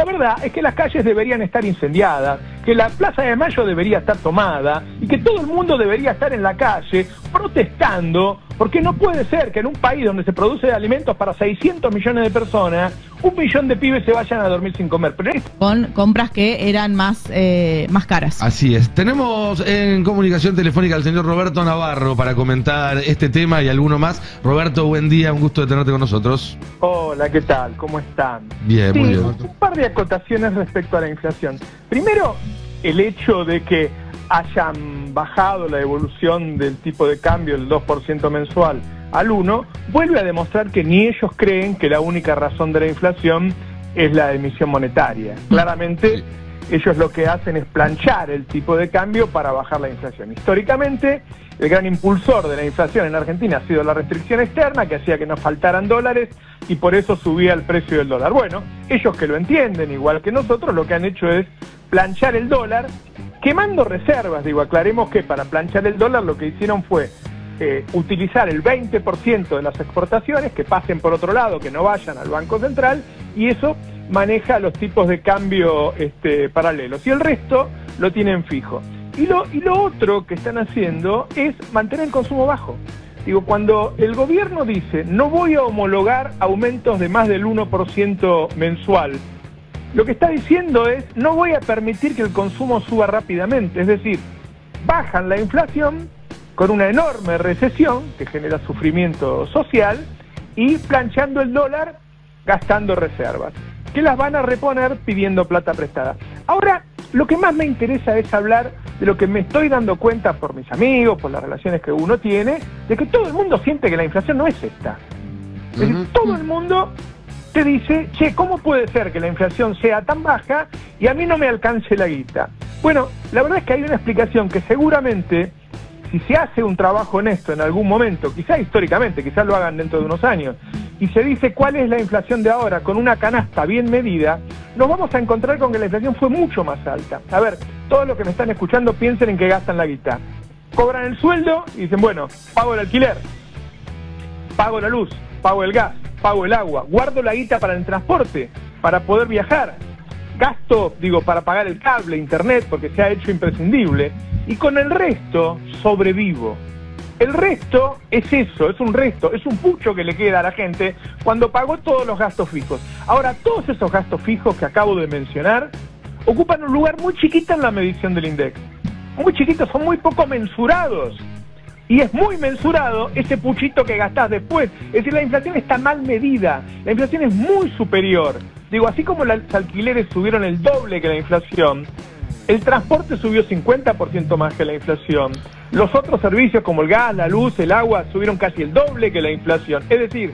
verdad es que las calles deberían estar incendiadas, que la Plaza de Mayo debería estar tomada y que todo el mundo debería estar en la calle protestando, porque no puede ser que en un país donde se produce alimentos para 600 millones de personas, 1 millón de pibes se vayan a dormir sin comer. Pero con compras que eran más caras. Así es. Tenemos en comunicación telefónica al señor Roberto Navarro para comentar este tema y alguno más. Roberto, buen día, un gusto de tenerte con nosotros. hola, ¿qué tal? ¿Cómo están? Bien, Sí, muy bien. un par de acotaciones respecto a la inflación. Primero, el hecho de que hayan bajado la evolución del tipo de cambio del 2% mensual al 1%, vuelve a demostrar que ni ellos creen que la única razón de la inflación es la emisión monetaria. Claramente, ellos lo que hacen es planchar el tipo de cambio para bajar la inflación. Históricamente, el gran impulsor de la inflación en Argentina ha sido la restricción externa, que hacía que nos faltaran dólares y por eso subía el precio del dólar. Bueno, ellos que lo entienden, igual que nosotros, lo que han hecho es planchar el dólar, quemando reservas. Aclaremos que para planchar el dólar lo que hicieron fue utilizar el 20% de las exportaciones, que pasen por otro lado, que no vayan al Banco Central, y eso maneja los tipos de cambio paralelos. Y el resto lo tienen fijo. Y lo otro que están haciendo es mantener el consumo bajo. Cuando el gobierno dice, no voy a homologar aumentos de más del 1% mensual, lo que está diciendo es, no voy a permitir que el consumo suba rápidamente. Es decir, bajan la inflación con una enorme recesión que genera sufrimiento social y planchando el dólar, gastando reservas, que las van a reponer pidiendo plata prestada. Ahora, lo que más me interesa es hablar de lo que me estoy dando cuenta por mis amigos, por las relaciones que uno tiene, de que todo el mundo siente que la inflación no es esta. Es decir, todo el mundo te dice, che, ¿cómo puede ser que la inflación sea tan baja y a mí no me alcance la guita? Bueno, la verdad es que hay una explicación que seguramente, si se hace un trabajo en esto en algún momento, quizá históricamente, quizá lo hagan dentro de unos años, y se dice cuál es la inflación de ahora con una canasta bien medida, nos vamos a encontrar con que la inflación fue mucho más alta. A ver, todos los que me están escuchando piensen en que gastan la guita. Cobran el sueldo y dicen, bueno, pago el alquiler, pago la luz, pago el gas, pago el agua, guardo la guita para el transporte, para poder viajar, gasto, para pagar el cable, internet, porque se ha hecho imprescindible, y con el resto sobrevivo. El resto es eso, es un resto, es un pucho que le queda a la gente cuando pagó todos los gastos fijos. Ahora, todos esos gastos fijos que acabo de mencionar ocupan un lugar muy chiquito en la medición del INDEC. Muy chiquitos, son muy poco mensurados. Y es muy mensurado ese puchito que gastás después. Es decir, la inflación está mal medida, la inflación es muy superior. Así como los alquileres subieron el doble que la inflación, el transporte subió 50% más que la inflación. Los otros servicios como el gas, la luz, el agua subieron casi el doble que la inflación. Es decir,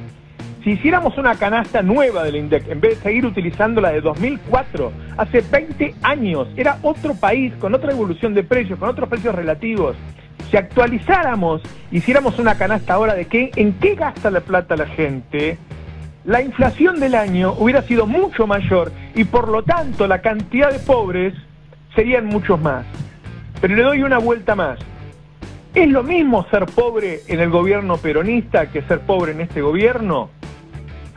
si hiciéramos una canasta nueva del INDEC, en vez de seguir utilizando la de 2004, hace 20 años, era otro país, con otra evolución de precios, con otros precios relativos. Si actualizáramos, hiciéramos una canasta ahora de en qué gasta la plata la gente, la inflación del año hubiera sido mucho mayor y por lo tanto la cantidad de pobres serían muchos más. Pero le doy una vuelta más. ¿Es lo mismo ser pobre en el gobierno peronista que ser pobre en este gobierno?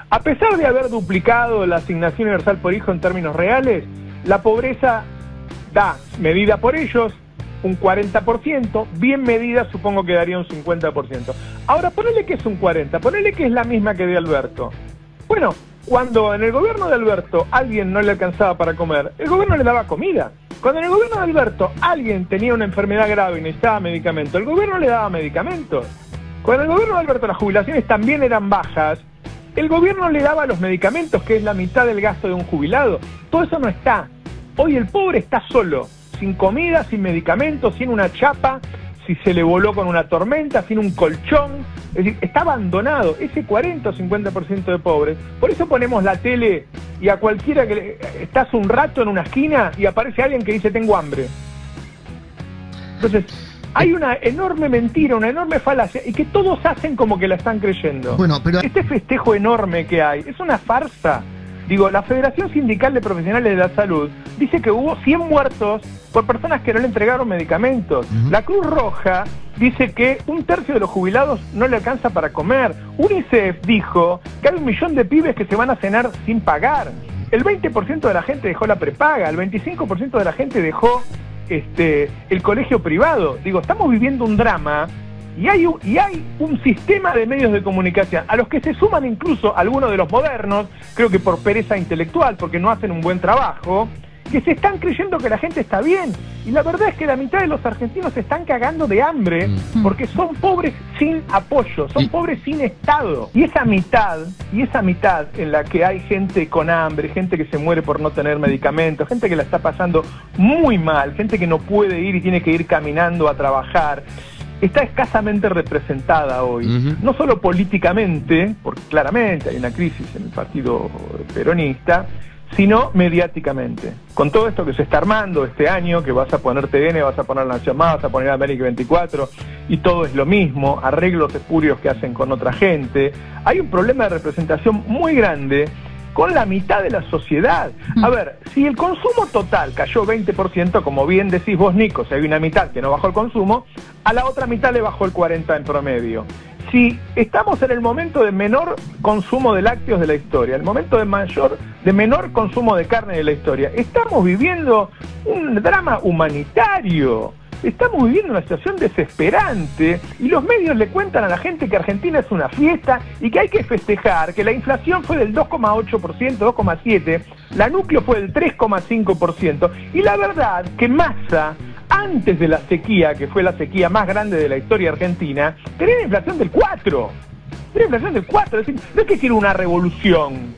A pesar de haber duplicado la asignación universal por hijo en términos reales, la pobreza da, medida por ellos, un 40%, bien medida supongo que daría un 50%. Ahora, ponele que es un 40%, ponele que es la misma que de Alberto. Bueno, cuando en el gobierno de Alberto alguien no le alcanzaba para comer, el gobierno le daba comida. Cuando en el gobierno de Alberto alguien tenía una enfermedad grave y necesitaba medicamento, el gobierno le daba medicamentos. Cuando en el gobierno de Alberto las jubilaciones también eran bajas, el gobierno le daba los medicamentos, que es la mitad del gasto de un jubilado. Todo eso no está. Hoy el pobre está solo, sin comida, sin medicamentos, sin una chapa, si se le voló con una tormenta, sin un colchón. Es decir, está abandonado ese 40 o 50% de pobres. Por eso ponemos la tele y a cualquiera que estás un rato en una esquina y aparece alguien que dice tengo hambre. Entonces, hay una enorme mentira, una enorme falacia y que todos hacen como que la están creyendo. Bueno, pero este festejo enorme que hay es una farsa. La Federación Sindical de Profesionales de la Salud dice que hubo 100 muertos por personas que no le entregaron medicamentos. La Cruz Roja dice que 1/3 de los jubilados no le alcanza para comer. UNICEF dijo que hay 1 millón de pibes que se van a cenar sin pagar. el 20% de la gente dejó la prepaga, el 25% de la gente dejó el colegio privado. Digo, estamos viviendo un drama y hay un sistema de medios de comunicación a los que se suman incluso algunos de los modernos, creo que por pereza intelectual, porque no hacen un buen trabajo, que se están creyendo que la gente está bien. Y la verdad es que la mitad de los argentinos se están cagando de hambre porque son pobres sin apoyo, son pobres sin Estado. Y esa mitad en la que hay gente con hambre, gente que se muere por no tener medicamentos, gente que la está pasando muy mal, gente que no puede ir y tiene que ir caminando a trabajar, está escasamente representada hoy. No solo políticamente, porque claramente hay una crisis en el partido peronista, sino mediáticamente. Con todo esto que se está armando este año, que vas a poner TN, vas a poner La Nación Más, vas a poner América 24, y todo es lo mismo, arreglos espurios que hacen con otra gente, hay un problema de representación muy grande con la mitad de la sociedad. A ver, si el consumo total cayó 20%, como bien decís vos, Nico, si hay una mitad que no bajó el consumo, a la otra mitad le bajó el 40% en promedio. Si estamos en el momento de menor consumo de lácteos de la historia, el momento de menor consumo de carne de la historia, estamos viviendo un drama humanitario, estamos viviendo una situación desesperante y los medios le cuentan a la gente que Argentina es una fiesta y que hay que festejar, que la inflación fue del 2,8%, 2,7%, la núcleo fue del 3,5% y la verdad que Massa, antes de la sequía, que fue la sequía más grande de la historia argentina, tenía una inflación del 4%. Tenía inflación del 4%, es decir, no es que quiere una revolución.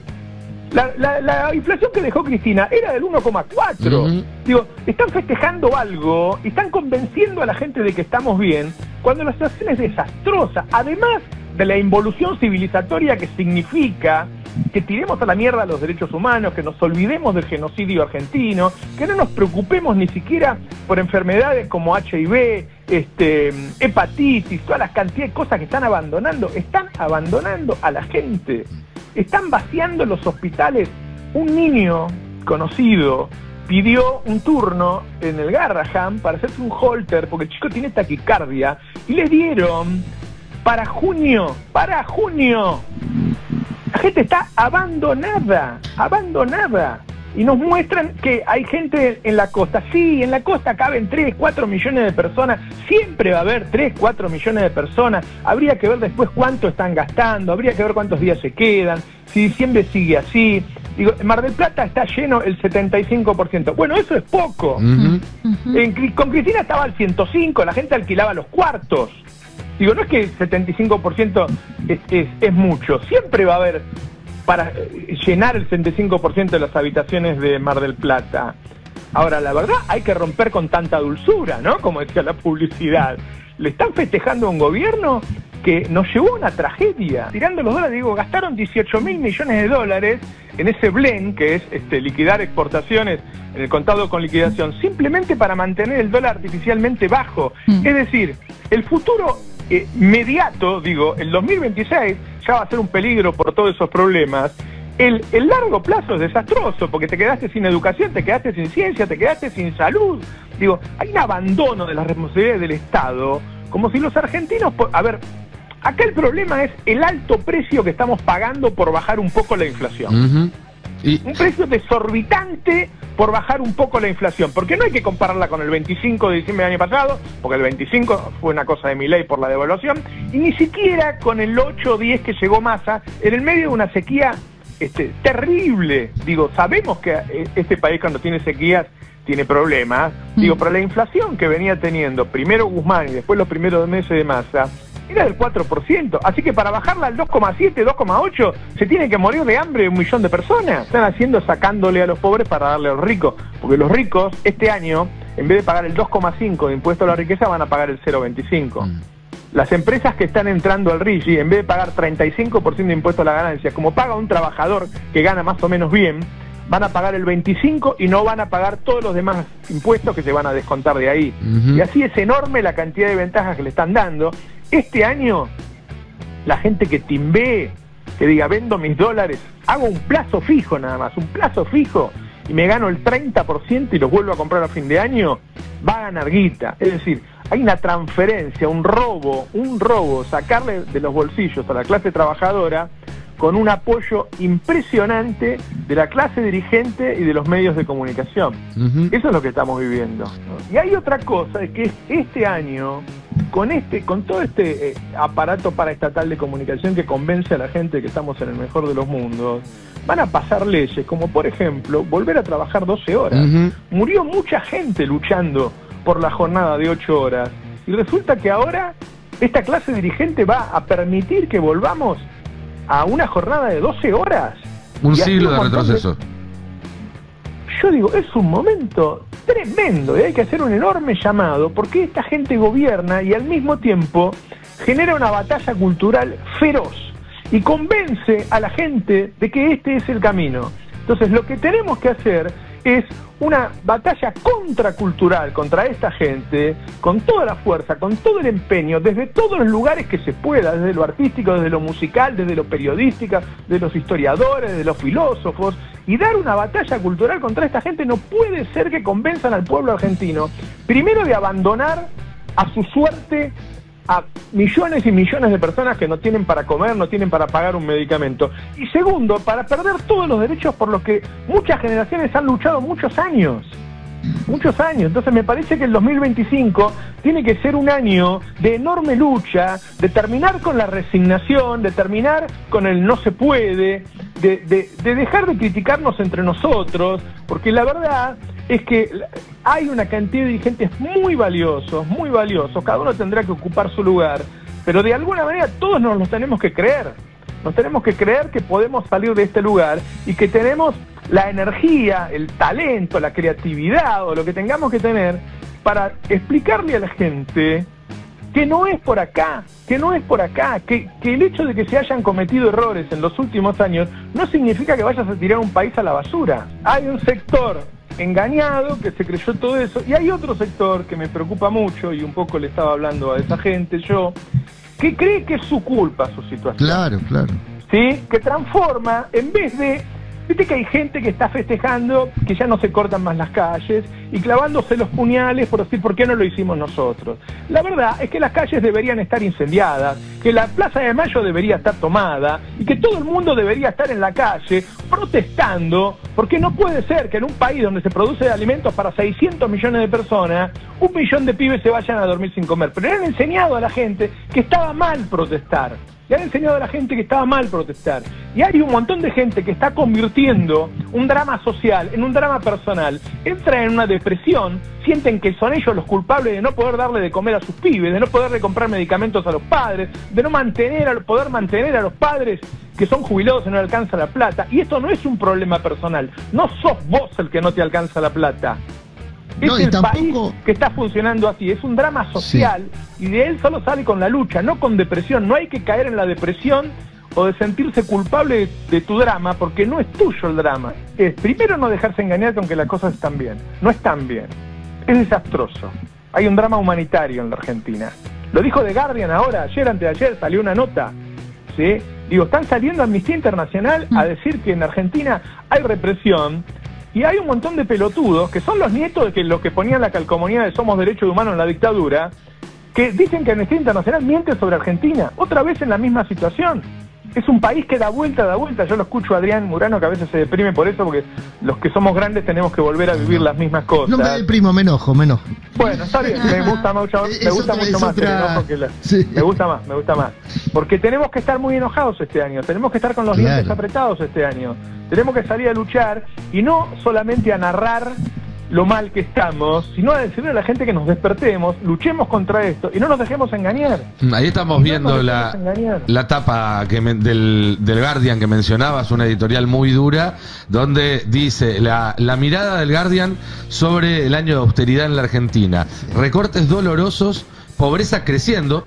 La inflación que dejó Cristina era del 1,4%. Digo, están festejando algo y están convenciendo a la gente de que estamos bien, cuando la situación es desastrosa. Además de la involución civilizatoria que significa que tiremos a la mierda los derechos humanos, que nos olvidemos del genocidio argentino, que no nos preocupemos ni siquiera por enfermedades como HIV, hepatitis, todas las cantidades de cosas que están abandonando a la gente, están vaciando los hospitales. Un niño conocido pidió un turno en el Garrahan para hacerse un holter, porque el chico tiene taquicardia, y le dieron para junio. La gente está abandonada. Y nos muestran que hay gente en la costa. Sí, en la costa caben 3, 4 millones de personas. Siempre va a haber 3, 4 millones de personas. Habría que ver después cuánto están gastando. Habría que ver cuántos días se quedan. Si diciembre sigue así. Digo, en Mar del Plata está lleno el 75%. Bueno, eso es poco. Con Cristina estaba al 105%. La gente alquilaba los cuartos. Digo, no es que el 75% es mucho. Siempre va a haber para llenar el 75% de las habitaciones de Mar del Plata. Ahora, la verdad, hay que romper con tanta dulzura, ¿no? Como decía la publicidad. Le están festejando a un gobierno que nos llevó a una tragedia. Tirando los dólares, digo, gastaron 18.000 millones de dólares en ese blend, que es liquidar exportaciones en el contado con liquidación, simplemente para mantener el dólar artificialmente bajo. Es decir, el futuro inmediato, digo, el 2026 ya va a ser un peligro por todos esos problemas. El largo plazo es desastroso, porque te quedaste sin educación, te quedaste sin ciencia, te quedaste sin salud. Digo, hay un abandono de las responsabilidades del Estado, como si los argentinos... A ver, acá el problema es el alto precio que estamos pagando por bajar un poco la inflación. Un precio desorbitante por bajar un poco la inflación, porque no hay que compararla con el 25 de diciembre del año pasado, porque el 25 fue una cosa de Milei por la devaluación, y ni siquiera con el 8 o 10 que llegó Massa, en el medio de una sequía terrible. Digo, sabemos que este país cuando tiene sequías tiene problemas. Digo, pero la inflación que venía teniendo primero Guzmán y después los primeros meses de Massa era del 4%, así que para bajarla al 2,7, 2,8 se tiene que morir de hambre 1 millón de personas. Están haciendo sacándole a los pobres para darle a los ricos, porque los ricos este año, en vez de pagar el 2,5 de impuesto a la riqueza, van a pagar el 0,25. Las empresas que están entrando al RIGI, en vez de pagar 35% de impuesto a la ganancia, como paga un trabajador que gana más o menos bien, van a pagar el 25% y no van a pagar todos los demás impuestos que se van a descontar de ahí. Y así es enorme la cantidad de ventajas que le están dando. Este año, la gente que timbee, que diga, vendo mis dólares, hago un plazo fijo nada más, un plazo fijo, y me gano el 30% y los vuelvo a comprar a fin de año, va a ganar guita. Es decir, hay una transferencia, un robo, sacarle de los bolsillos a la clase trabajadora, con un apoyo impresionante de la clase dirigente y de los medios de comunicación. Eso es lo que estamos viviendo, ¿no? Y hay otra cosa, es que este año, con todo este aparato paraestatal de comunicación que convence a la gente que estamos en el mejor de los mundos, van a pasar leyes, como por ejemplo, volver a trabajar 12 horas. Murió mucha gente luchando por la jornada de 8 horas, y resulta que ahora esta clase dirigente va a permitir que volvamos a una jornada de 12 horas. Un siglo de retroceso. Yo digo, es un momento tremendo y hay que hacer un enorme llamado, porque esta gente gobierna y al mismo tiempo genera una batalla cultural feroz y convence a la gente de que este es el camino. Entonces lo que tenemos que hacer es una batalla contracultural contra esta gente, con toda la fuerza, con todo el empeño, desde todos los lugares que se pueda, desde lo artístico, desde lo musical, desde lo periodístico, de los historiadores, de los filósofos, y dar una batalla cultural contra esta gente. No puede ser que convenzan al pueblo argentino, primero, de abandonar a su suerte a millones y millones de personas que no tienen para comer, no tienen para pagar un medicamento. Y segundo, para perder todos los derechos por los que muchas generaciones han luchado muchos años. Muchos años. Entonces me parece que el 2025 tiene que ser un año de enorme lucha, de terminar con la resignación, de terminar con el no se puede, de dejar de criticarnos entre nosotros, porque la verdad es que hay una cantidad de dirigentes muy valiosos, cada uno tendrá que ocupar su lugar, pero de alguna manera todos nos los tenemos que creer. Nos tenemos que creer que podemos salir de este lugar y que tenemos la energía, el talento, la creatividad o lo que tengamos que tener para explicarle a la gente que no es por acá, que el hecho de que se hayan cometido errores en los últimos años no significa que vayas a tirar un país a la basura. Hay un sector engañado que se creyó todo eso, y hay otro sector que me preocupa mucho, y un poco le estaba hablando a esa gente yo, que cree que es su culpa su situación. Claro. ¿Sí? Que transforma, en vez de... Viste que hay gente que está festejando que ya no se cortan más las calles y clavándose los puñales por decir por qué no lo hicimos nosotros. La verdad es que las calles deberían estar incendiadas, que la Plaza de Mayo debería estar tomada y que todo el mundo debería estar en la calle protestando, porque no puede ser que en un país donde se produce alimentos para 600 millones de personas, 1 millón de pibes se vayan a dormir sin comer. Pero le han enseñado a la gente que estaba mal protestar. Le han enseñado a la gente que estaba mal protestar. Y hay un montón de gente que está convirtiendo un drama social en un drama personal. Entran en una depresión, sienten que son ellos los culpables de no poder darle de comer a sus pibes, de no poderle comprar medicamentos a los padres, de no poder mantener a los padres que son jubilados y no le alcanza la plata. Y esto no es un problema personal. No sos vos el que no te alcanza la plata. Es el país que está funcionando así, es un drama social, sí. Y de él solo sale con la lucha, no con depresión. No hay que caer en la depresión o de sentirse culpable de tu drama, porque no es tuyo el drama. Es primero no dejarse engañar con que las cosas están bien. No están bien. Es desastroso. Hay un drama humanitario en la Argentina. Lo dijo The Guardian ahora, antes de ayer salió una nota, ¿sí? Digo, están saliendo Amnistía Internacional a decir que en Argentina hay represión. Y hay un montón de pelotudos, que son los nietos de los que ponían la calcomanía de Somos Derechos Humanos en la dictadura, que dicen que Amnistía Internacional miente sobre Argentina, otra vez en la misma situación. Es un país que da vuelta. Yo lo escucho a Adrián Murano, que a veces se deprime por eso, porque los que somos grandes tenemos que volver a vivir las mismas cosas. No me deprimo, me enojo. Bueno, está bien, me gusta mucho más el enojo que sí. Me gusta más. Porque tenemos que estar muy enojados este año, tenemos que estar con los dientes apretados este año. Tenemos que salir a luchar y no solamente a narrar lo mal que estamos, sino a decirle a la gente que nos despertemos, luchemos contra esto y no nos dejemos engañar. Ahí estamos viendo la tapa del Guardian que mencionabas, una editorial muy dura, donde dice la mirada del Guardian sobre el año de austeridad en la Argentina. Recortes dolorosos, pobreza creciendo,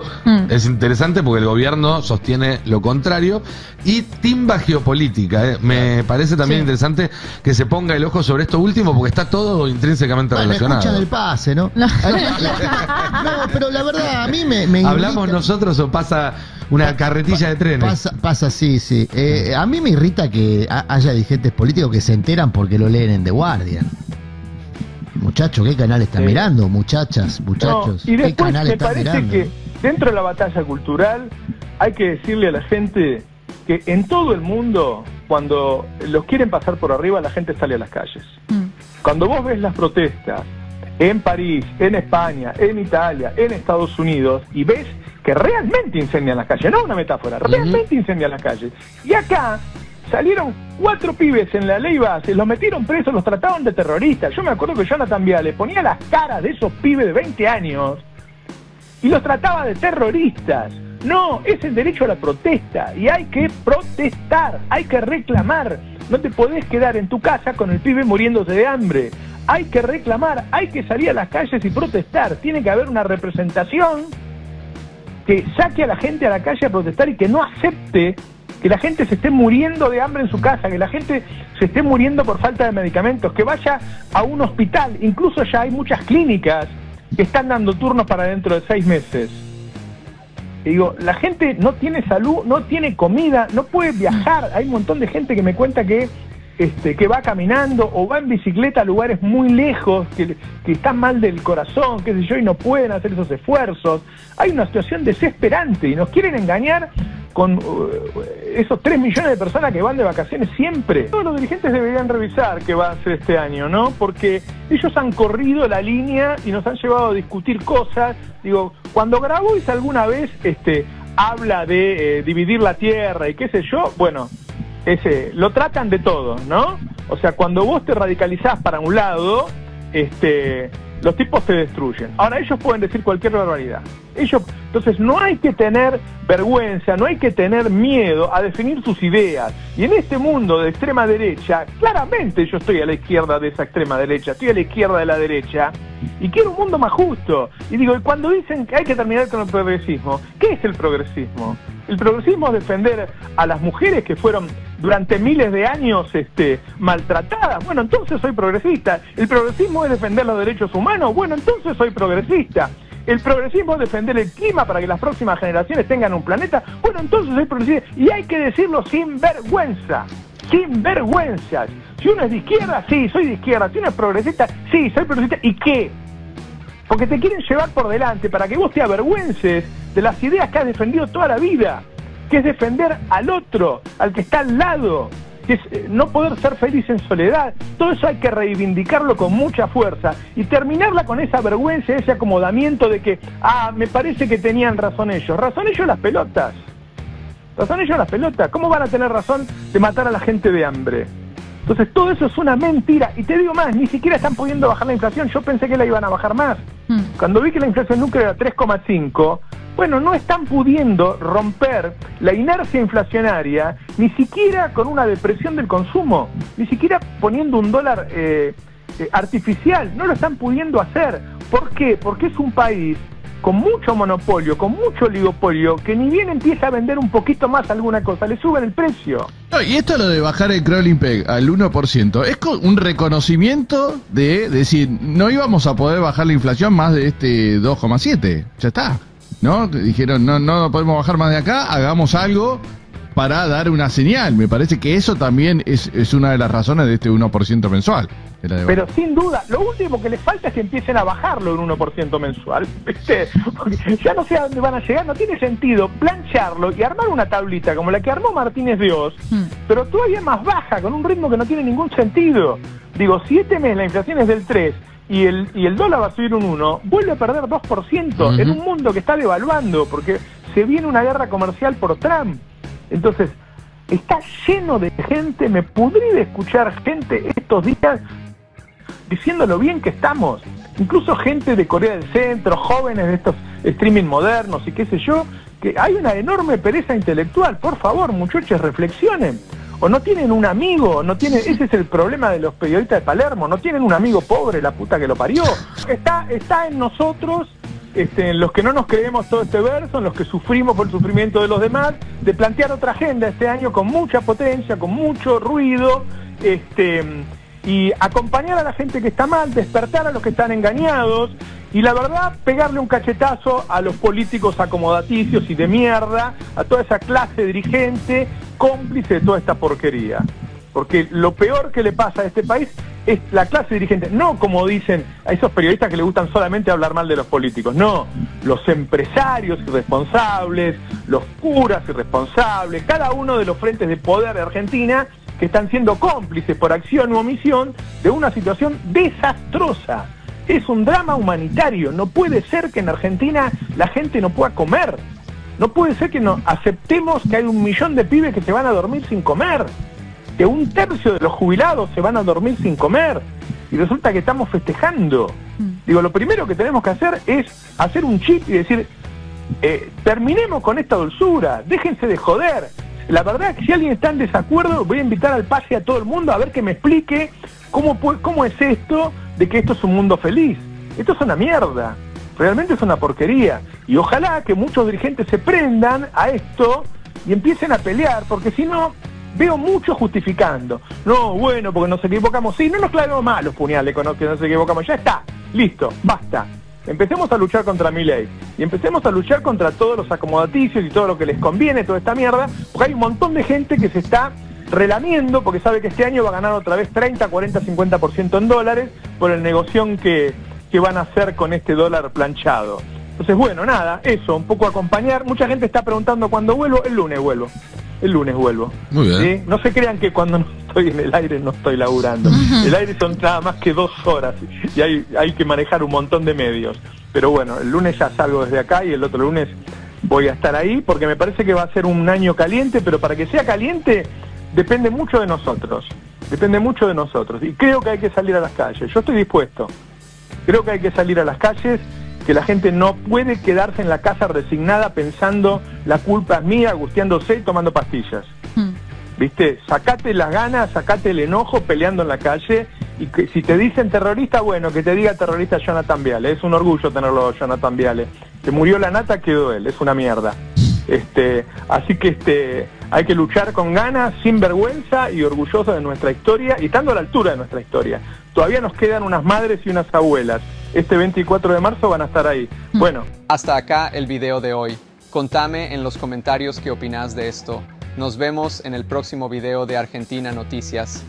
es interesante porque el gobierno sostiene lo contrario, y timba geopolítica. Me parece también interesante que se ponga el ojo sobre esto último, porque está todo intrínsecamente relacionado. Escucha del pase, ¿no? No, pero la verdad, a mí me ¿Hablamos irrita. nosotros o pasa una carretilla de trenes? Pasa, sí. A mí me irrita que haya dirigentes políticos que se enteran porque lo leen en The Guardian. Muchachos, ¿qué canal están mirando? Muchachos, y ¿qué canal me están parece mirando? que dentro de la batalla cultural hay que decirle a la gente que que en todo el mundo, cuando los quieren pasar por arriba, la gente sale a las calles. Cuando vos ves las protestas en París, en España, en Italia, en Estados Unidos, y ves que realmente incendian las calles, no una metáfora, realmente incendian las calles. Y acá salieron 4 pibes en la ley base, los metieron presos, los trataban de terroristas. Yo me acuerdo que Jonathan Viale ponía las caras de esos pibes de 20 años y los trataba de terroristas. No, es el derecho a la protesta y hay que protestar, hay que reclamar. No te podés quedar en tu casa con el pibe muriéndose de hambre. Hay que reclamar, hay que salir a las calles y protestar. Tiene que haber una representación que saque a la gente a la calle a protestar y que no acepte que la gente se esté muriendo de hambre en su casa, que la gente se esté muriendo por falta de medicamentos, que vaya a un hospital. Incluso ya hay muchas clínicas que están dando turnos para dentro de 6 meses. Y digo, la gente no tiene salud, no tiene comida, no puede viajar. Hay un montón de gente que me cuenta que va caminando o va en bicicleta a lugares muy lejos, que están mal del corazón, qué sé yo, y no pueden hacer esos esfuerzos. Hay una situación desesperante y nos quieren engañar con esos 3 millones de personas que van de vacaciones siempre. Todos los dirigentes deberían revisar qué va a hacer este año, ¿no? Porque ellos han corrido la línea y nos han llevado a discutir cosas. Digo, cuando Grabois alguna vez habla de dividir la tierra y qué sé yo, bueno, lo tratan de todo, ¿no? O sea, cuando vos te radicalizás para un lado, los tipos te destruyen. Ahora, ellos pueden decir cualquier barbaridad. Entonces, no hay que tener vergüenza, no hay que tener miedo a definir sus ideas. Y en este mundo de extrema derecha, claramente yo estoy a la izquierda de esa extrema derecha, estoy a la izquierda de la derecha, y quiero un mundo más justo. Y digo, y cuando dicen que hay que terminar con el progresismo, ¿qué es el progresismo? El progresismo es defender a las mujeres que fueron durante miles de años maltratadas. Bueno, entonces soy progresista. El progresismo es defender los derechos humanos. Bueno, entonces soy progresista. El progresismo es defender el clima para que las próximas generaciones tengan un planeta. Bueno, entonces soy progresista. Y hay que decirlo sin vergüenza. Sin vergüenzas. Si uno es de izquierda, sí, soy de izquierda. Si uno es progresista, sí, soy progresista. ¿Y qué? Porque te quieren llevar por delante para que vos te avergüences de las ideas que has defendido toda la vida, que es defender al otro, al que está al lado, que es no poder ser feliz en soledad. Todo eso hay que reivindicarlo con mucha fuerza y terminarla con esa vergüenza, ese acomodamiento de que, me parece que tenían razón ellos. Razón ellos las pelotas. Razón ellos las pelotas. ¿Cómo van a tener razón de matar a la gente de hambre? Entonces todo eso es una mentira. Y te digo más, ni siquiera están pudiendo bajar la inflación. Yo pensé que la iban a bajar más. Cuando vi que la inflación núclea era 3,5, bueno, no están pudiendo romper la inercia inflacionaria, ni siquiera con una depresión del consumo, ni siquiera poniendo un dólar artificial. No lo están pudiendo hacer. ¿Por qué? Porque es un país con mucho monopolio, con mucho oligopolio, que ni bien empieza a vender un poquito más alguna cosa, le suben el precio. No, y esto lo de bajar el crawling peg al 1%, es un reconocimiento de decir, no íbamos a poder bajar la inflación más de 2,7, ya está, ¿no? Dijeron, no podemos bajar más de acá, hagamos algo para dar una señal. Me parece que eso también es una de las razones de este 1% mensual. Pero sin duda, lo último que les falta es que empiecen a bajarlo en 1% mensual, ¿viste? Porque ya no sé a dónde van a llegar, no tiene sentido plancharlo y armar una tablita como la que armó Martínez de Oz, pero todavía más baja, con un ritmo que no tiene ningún sentido. Digo, si este mes la inflación es del 3 y el dólar va a subir un 1, vuelve a perder 2% en un mundo que está devaluando, porque se viene una guerra comercial por Trump. Entonces, está lleno de gente, me pudrí de escuchar gente estos días diciendo lo bien que estamos, incluso gente de Corea del Centro, jóvenes de estos streaming modernos y qué sé yo, que hay una enorme pereza intelectual. Por favor, muchachos, reflexionen. O no tienen un amigo, ese es el problema de los periodistas de Palermo, no tienen un amigo pobre, la puta que lo parió. Está en nosotros, en los que no nos creemos todo este verso, en los que sufrimos por el sufrimiento de los demás, de plantear otra agenda este año con mucha potencia, con mucho ruido, y acompañar a la gente que está mal, despertar a los que están engañados, y la verdad, pegarle un cachetazo a los políticos acomodaticios y de mierda, a toda esa clase dirigente, cómplice de toda esta porquería. Porque lo peor que le pasa a este país es la clase dirigente, no como dicen a esos periodistas que les gustan solamente hablar mal de los políticos, no, los empresarios irresponsables, los curas irresponsables, cada uno de los frentes de poder de Argentina que están siendo cómplices por acción u omisión de una situación desastrosa. Es un drama humanitario, no puede ser que en Argentina la gente no pueda comer, no puede ser que no aceptemos que hay 1 millón de pibes que se van a dormir sin comer, que 1/3 de los jubilados se van a dormir sin comer, y resulta que estamos festejando. Digo, lo primero que tenemos que hacer es hacer un chip y decir, terminemos con esta dulzura, déjense de joder. La verdad es que si alguien está en desacuerdo, voy a invitar al pase a todo el mundo a ver que me explique cómo es esto de que esto es un mundo feliz. Esto es una mierda, realmente es una porquería, y ojalá que muchos dirigentes se prendan a esto y empiecen a pelear, porque si no, veo mucho justificando. No, bueno, porque nos equivocamos. Sí, no nos clavemos más los puñales con los que nos equivocamos. Ya está, listo, basta. Empecemos a luchar contra Milei y empecemos a luchar contra todos los acomodaticios y todo lo que les conviene, toda esta mierda, porque hay un montón de gente que se está relamiendo porque sabe que este año va a ganar otra vez 30, 40, 50% en dólares por el negocio que van a hacer con este dólar planchado. Entonces, bueno, nada, eso, un poco acompañar. Mucha gente está preguntando cuándo vuelvo. El lunes vuelvo. Muy bien. ¿Sí? No se crean que cuando no estoy en el aire no estoy laburando. El aire son nada más que 2 horas y hay que manejar un montón de medios. Pero bueno, el lunes ya salgo desde acá y el otro lunes voy a estar ahí porque me parece que va a ser un año caliente, pero para que sea caliente depende mucho de nosotros. Y creo que hay que salir a las calles. Yo estoy dispuesto. Creo que hay que salir a las calles, que la gente no puede quedarse en la casa resignada pensando la culpa es mía, angustiándose y tomando pastillas. ¿Viste? Sacate las ganas, sacate el enojo peleando en la calle, y que si te dicen terrorista, bueno, que te diga terrorista Jonathan Viale. Es un orgullo tenerlo Jonathan Viale. Que murió la nata, quedó él, es una mierda. Así que hay que luchar con ganas, sin vergüenza y orgulloso de nuestra historia y estando a la altura de nuestra historia. Todavía nos quedan unas madres y unas abuelas. Este 24 de marzo van a estar ahí. Bueno. Hasta acá el video de hoy. Contame en los comentarios qué opinás de esto. Nos vemos en el próximo video de Argentina Noticias.